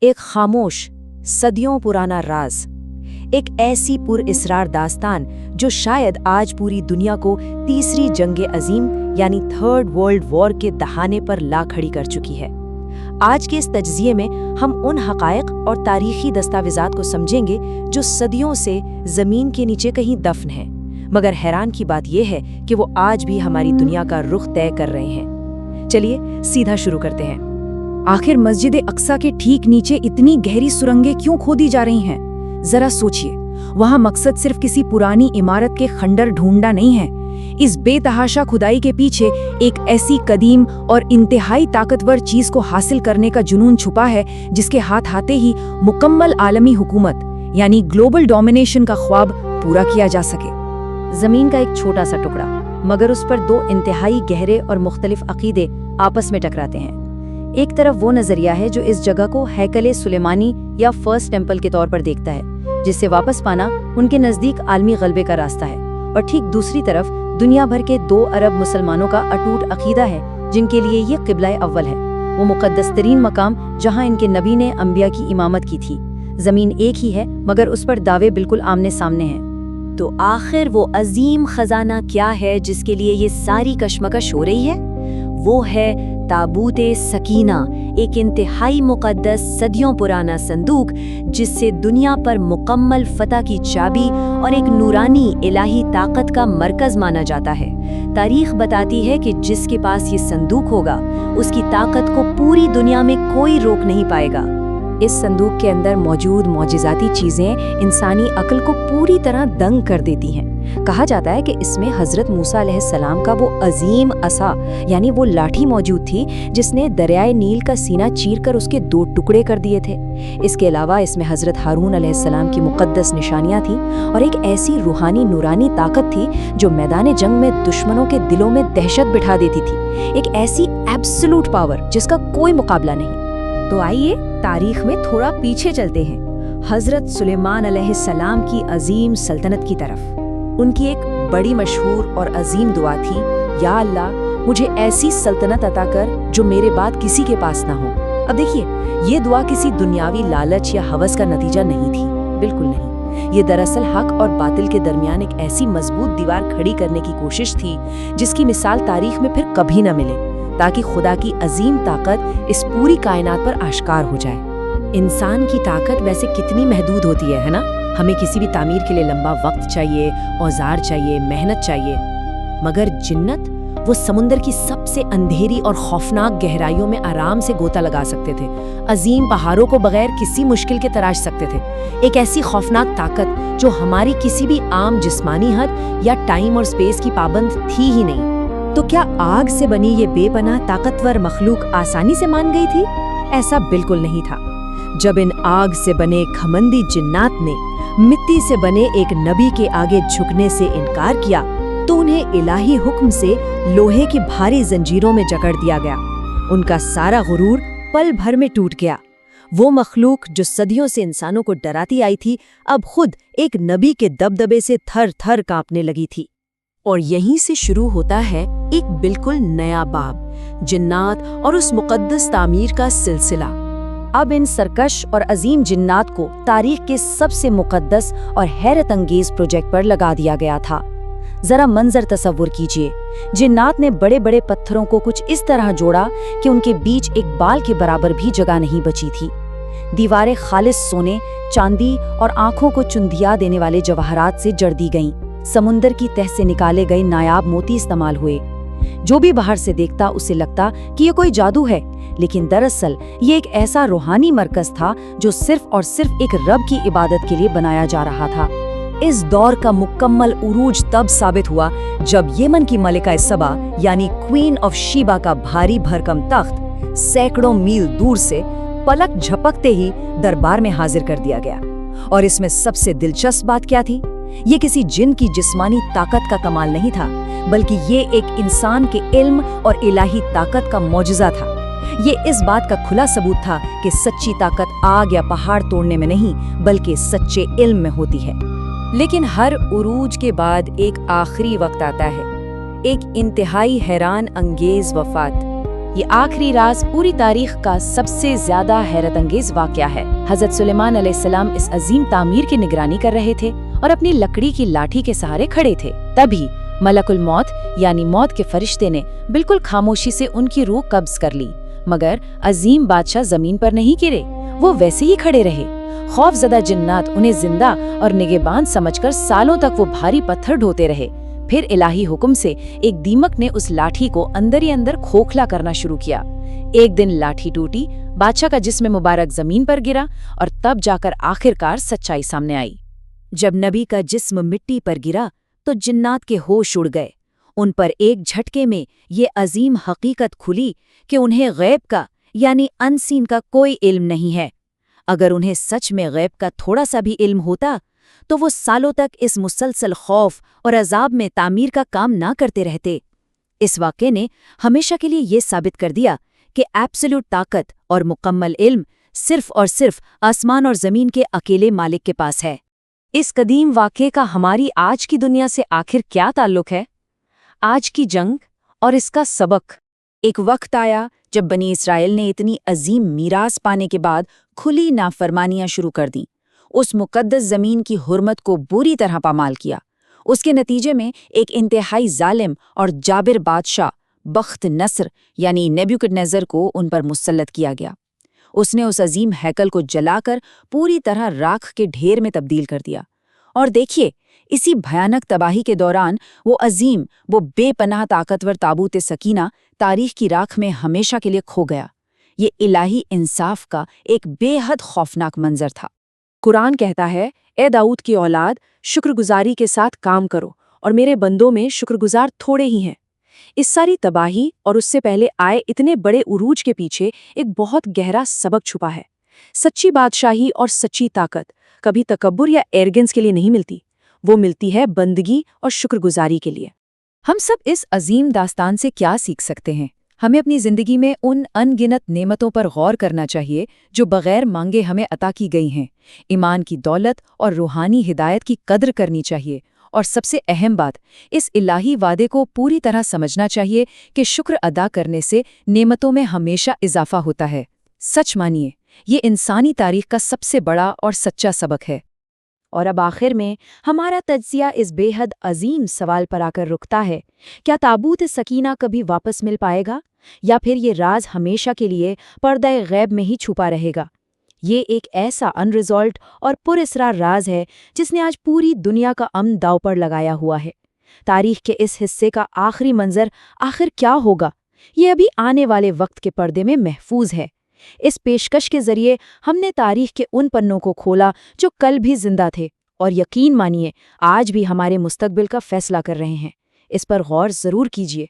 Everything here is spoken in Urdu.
ایک خاموش صدیوں پرانا راز، ایک ایسی پر اسرار داستان جو شاید آج پوری دنیا کو تیسری جنگ عظیم یعنی تھرڈ ورلڈ وار کے دہانے پر لا کھڑی کر چکی ہے۔ آج کے اس تجزیے میں ہم ان حقائق اور تاریخی دستاویزات کو سمجھیں گے جو صدیوں سے زمین کے نیچے کہیں دفن ہیں، مگر حیران کی بات یہ ہے کہ وہ آج بھی ہماری دنیا کا رخ طے کر رہے ہیں۔ چلیے سیدھا شروع کرتے ہیں۔ آخر مسجد اقصیٰ کے ٹھیک نیچے اتنی گہری سرنگیں کیوں کھودی جا رہی ہیں؟ ذرا سوچئے، وہاں مقصد صرف کسی پرانی عمارت کے خنڈر ڈھونڈنا نہیں ہے۔ اس بے تحاشا کھدائی کے پیچھے ایک ایسی قدیم اور انتہائی طاقتور چیز کو حاصل کرنے کا جنون چھپا ہے جس کے ہاتھ آتے ہی مکمل عالمی حکومت یعنی گلوبل ڈومینیشن کا خواب پورا کیا جا سکے۔ زمین کا ایک چھوٹا سا ٹکڑا، مگر اس پر دو انتہائی گہرے اور مختلف عقیدے آپس میں ٹکراتے ہیں۔ ایک طرف وہ نظریہ ہے جو اس جگہ کو ہیکل سلیمانی یا فرسٹ ٹیمپل کے طور پر دیکھتا ہے، جس سے واپس پانا ان کے نزدیک عالمی غلبے کا راستہ ہے، اور ٹھیک دوسری طرف دنیا بھر کے 2 ارب مسلمانوں کا اٹوٹ عقیدہ ہے جن کے لیے یہ قبلہ اول ہے، وہ مقدس ترین مقام جہاں ان کے نبی نے انبیاء کی امامت کی تھی۔ زمین ایک ہی ہے مگر اس پر دعوے بالکل آمنے سامنے ہیں۔ تو آخر وہ عظیم خزانہ کیا ہے جس کے لیے یہ ساری کشمکش ہو رہی ہے؟ وہ ہے تابوت سکینہ، ایک انتہائی مقدس صدیوں پرانا صندوق جس سے دنیا پر مکمل فتح کی چابی اور ایک نورانی الہی طاقت کا مرکز مانا جاتا ہے۔ تاریخ بتاتی ہے کہ جس کے پاس یہ صندوق ہوگا اس کی طاقت کو پوری دنیا میں کوئی روک نہیں پائے گا۔ اس صندوق کے اندر موجود معجزاتی چیزیں انسانی عقل کو پوری طرح دنگ کر دیتی ہیں۔ کہا جاتا ہے کہ اس میں حضرت موسیٰ علیہ السلام کا وہ عظیم عصا یعنی وہ لاٹھی موجود تھی جس نے دریائے نیل کا سینہ چیر کر اس کے 2 ٹکڑے کر دیے تھے۔ اس کے علاوہ اس میں حضرت ہارون علیہ السلام کی مقدس نشانیاں تھیں اور ایک ایسی روحانی نورانی طاقت تھی جو میدان جنگ میں دشمنوں کے دلوں میں دہشت بٹھا دیتی تھی، ایک ایسی ایبسولوٹ پاور جس کا کوئی مقابلہ نہیں۔ تو آئیے تاریخ میں تھوڑا پیچھے چلتے ہیں، حضرت سلیمان علیہ السلام کی عظیم سلطنت کی طرف۔ ان کی ایک بڑی مشہور اور عظیم دعا تھی، یا اللہ مجھے ایسی سلطنت عطا کر جو میرے بعد کسی کے پاس نہ ہو۔ اب دیکھیے، یہ دعا کسی دنیاوی لالچ یا ہوس کا نتیجہ نہیں تھی، بالکل نہیں۔ یہ دراصل حق اور باطل کے درمیان ایک ایسی مضبوط دیوار کھڑی کرنے کی کوشش تھی جس کی مثال تاریخ میں پھر کبھی نہ ملے، تاکہ خدا کی عظیم طاقت اس پوری کائنات پر آشکار ہو جائے۔ انسان کی طاقت ویسے کتنی محدود ہوتی ہے نا؟ ہمیں کسی بھی تعمیر کے لیے لمبا وقت چاہیے، اوزار چاہیے، محنت چاہیے، مگر جنت وہ سمندر کی سب سے اندھیری اور خوفناک گہرائیوں میں آرام سے گوتا لگا سکتے تھے، عظیم پہاڑوں کو بغیر کسی مشکل کے تراش سکتے تھے۔ ایک ایسی خوفناک طاقت جو ہماری کسی بھی عام جسمانی حد یا ٹائم اور سپیس کی پابند تھی ہی نہیں۔ تو کیا آگ سے بنی یہ بے پناہ طاقتور مخلوق آسانی سے مان گئی تھی؟ ایسا بالکل نہیں تھا۔ جب ان آگ سے بنے گھمنڈی جنات نے مٹی سے بنے ایک نبی کے آگے جھکنے سے انکار کیا تو انہیں الہی حکم سے لوہے کی بھاری زنجیروں میں جکڑ دیا گیا۔ ان کا سارا غرور پل بھر میں ٹوٹ گیا۔ وہ مخلوق جو صدیوں سے انسانوں کو ڈراتی آئی تھی اب خود ایک نبی کے دبدبے سے تھر تھر کانپنے لگی تھی۔ اور یہیں سے شروع ہوتا ہے ایک بالکل نیا باب، جنات اور اس مقدس تعمیر کا سلسلہ۔ اب ان سرکش اور عظیم جنات کو تاریخ کے سب سے مقدس اور حیرت انگیز پروجیکٹ پر لگا دیا گیا تھا۔ ذرا منظر تصور کیجئے، جنات نے بڑے بڑے پتھروں کو کچھ اس طرح جوڑا کہ ان کے بیچ ایک بال کے برابر بھی جگہ نہیں بچی تھی۔ دیواریں خالص سونے، چاندی اور آنکھوں کو چندھیا دینے والے جواہرات سے جڑ دی گئیں۔ سمندر کی تہ سے نکالے گئے نایاب موتی استعمال ہوئے۔ جو بھی باہر سے دیکھتا اسے لگتا کہ یہ کوئی جادو ہے، لیکن دراصل یہ ایک ایسا روحانی مرکز تھا جو صرف اور صرف ایک رب کی عبادت کے لیے بنایا جا رہا تھا۔ اس دور کا مکمل عروج تب ثابت ہوا جب یمن کی ملکہ سبا یعنی کوئین آف شیبا کا بھاری بھرکم تخت سینکڑوں میل دور سے پلک جھپکتے ہی دربار میں حاضر کر دیا گیا۔ اور اس میں سب سے دلچسپ بات کیا تھی؟ یہ کسی جن کی جسمانی طاقت کا کمال نہیں تھا، بلکہ یہ ایک انسان کے علم اور الہی طاقت کا معجزہ تھا۔ یہ اس بات کا کھلا ثبوت تھا کہ سچی طاقت آگ یا پہاڑ توڑنے میں نہیں بلکہ سچے علم میں ہوتی ہے۔ لیکن ہر عروج کے بعد ایک آخری وقت آتا ہے، ایک انتہائی حیران انگیز وفات۔ یہ آخری راز پوری تاریخ کا سب سے زیادہ حیرت انگیز واقعہ ہے۔ حضرت سلیمان علیہ السلام اس عظیم تعمیر کی نگرانی کر رہے تھے اور اپنی لکڑی کی لاٹھی کے سہارے کھڑے تھے۔ تبھی ملک الموت یعنی موت کے فرشتے نے بالکل خاموشی سے ان کی روح قبض کر لی، مگر عظیم بادشاہ زمین پر نہیں گرے، وہ ویسے ہی کھڑے رہے۔ خوف زدہ جنات انہیں زندہ اور نگہبان سمجھ کر سالوں تک وہ بھاری پتھر ڈھوتے رہے۔ پھر الہی حکم سے ایک دیمک نے اس لاٹھی کو اندر ہی اندر کھوکھلا کرنا شروع کیا۔ ایک دن لاٹھی ٹوٹی، بادشاہ کا جسم مبارک زمین پر گرا اور تب جا کر آخرکار سچائی سامنے آئی۔ جب نبی کا جسم مٹی پر گرا تو جنات کے ہوش اڑ گئے۔ ان پر ایک جھٹکے میں یہ عظیم حقیقت کھلی کہ انہیں غیب کا یعنی انسین کا کوئی علم نہیں ہے۔ اگر انہیں سچ میں غیب کا تھوڑا سا بھی علم ہوتا تو وہ سالوں تک اس مسلسل خوف اور عذاب میں تعمیر کا کام نہ کرتے رہتے۔ اس واقعے نے ہمیشہ کے لیے یہ ثابت کر دیا کہ ایبسولوٹ طاقت اور مکمل علم صرف اور صرف آسمان اور زمین کے اکیلے مالک کے پاس ہے۔ اس قدیم واقعے کا ہماری آج کی دنیا سے آخر کیا تعلق ہے؟ آج کی جنگ اور اس کا سبق۔ ایک وقت آیا جب بنی اسرائیل نے اتنی عظیم میراث پانے کے بعد کھلی نافرمانیاں شروع کر دیں، اس مقدس زمین کی حرمت کو بری طرح پامال کیا۔ اس کے نتیجے میں ایک انتہائی ظالم اور جابر بادشاہ بخت نصر یعنی نیبوکڈنیزر کو ان پر مسلط کیا گیا۔ اس نے اس عظیم ہیکل کو جلا کر پوری طرح راکھ کے ڈھیر میں تبدیل کر دیا۔ اور دیکھیے، اسی بھیانک تباہی کے دوران وہ بے پناہ طاقتور تابوت سکینہ تاریخ کی راکھ میں ہمیشہ کے لیے کھو گیا۔ یہ الہی انصاف کا ایک بے حد خوفناک منظر تھا۔ قرآن کہتا ہے، اے داؤد کی اولاد، شکر گزاری کے ساتھ کام کرو، اور میرے بندوں میں شکر گزار تھوڑے ہی ہیں۔ اس ساری تباہی اور اس سے پہلے آئے اتنے بڑے عروج کے پیچھے ایک بہت گہرا سبق چھپا ہے۔ سچی بادشاہی اور سچی طاقت کبھی تکبر یا ایرگنس کے لیے نہیں ملتی، وہ ملتی ہے بندگی اور شکر گزاری کے لیے۔ ہم سب اس عظیم داستان سے کیا سیکھ سکتے ہیں؟ ہمیں اپنی زندگی میں ان ان گنت نعمتوں پر غور کرنا چاہیے جو بغیر مانگے ہمیں عطا کی گئی ہیں۔ ایمان کی دولت اور روحانی ہدایت کی قدر کرنی چاہیے، اور سب سے اہم بات، اس الہی وعدے کو پوری طرح سمجھنا چاہیے کہ شکر ادا کرنے سے نعمتوں میں ہمیشہ اضافہ ہوتا ہے۔ سچ مانیے، یہ انسانی تاریخ کا سب سے بڑا اور سچا سبق ہے۔ اور اب آخر میں ہمارا تجزیہ اس بے حد عظیم سوال پر آ کر رکتا ہے، کیا تابوت سکینہ کبھی واپس مل پائے گا، یا پھر یہ راز ہمیشہ کے لیے پردہ غیب میں ہی چھپا رہے گا؟ یہ ایک ایسا انریزالوڈ اور پراسرار راز ہے جس نے آج پوری دنیا کا امن داؤ پر لگایا ہوا ہے۔ تاریخ کے اس حصے کا آخری منظر آخر کیا ہوگا، یہ ابھی آنے والے وقت کے پردے میں محفوظ ہے۔ اس پیشکش کے ذریعے ہم نے تاریخ کے ان پنوں کو کھولا جو کل بھی زندہ تھے، اور یقین مانیے آج بھی ہمارے مستقبل کا فیصلہ کر رہے ہیں۔ اس پر غور ضرور کیجیے۔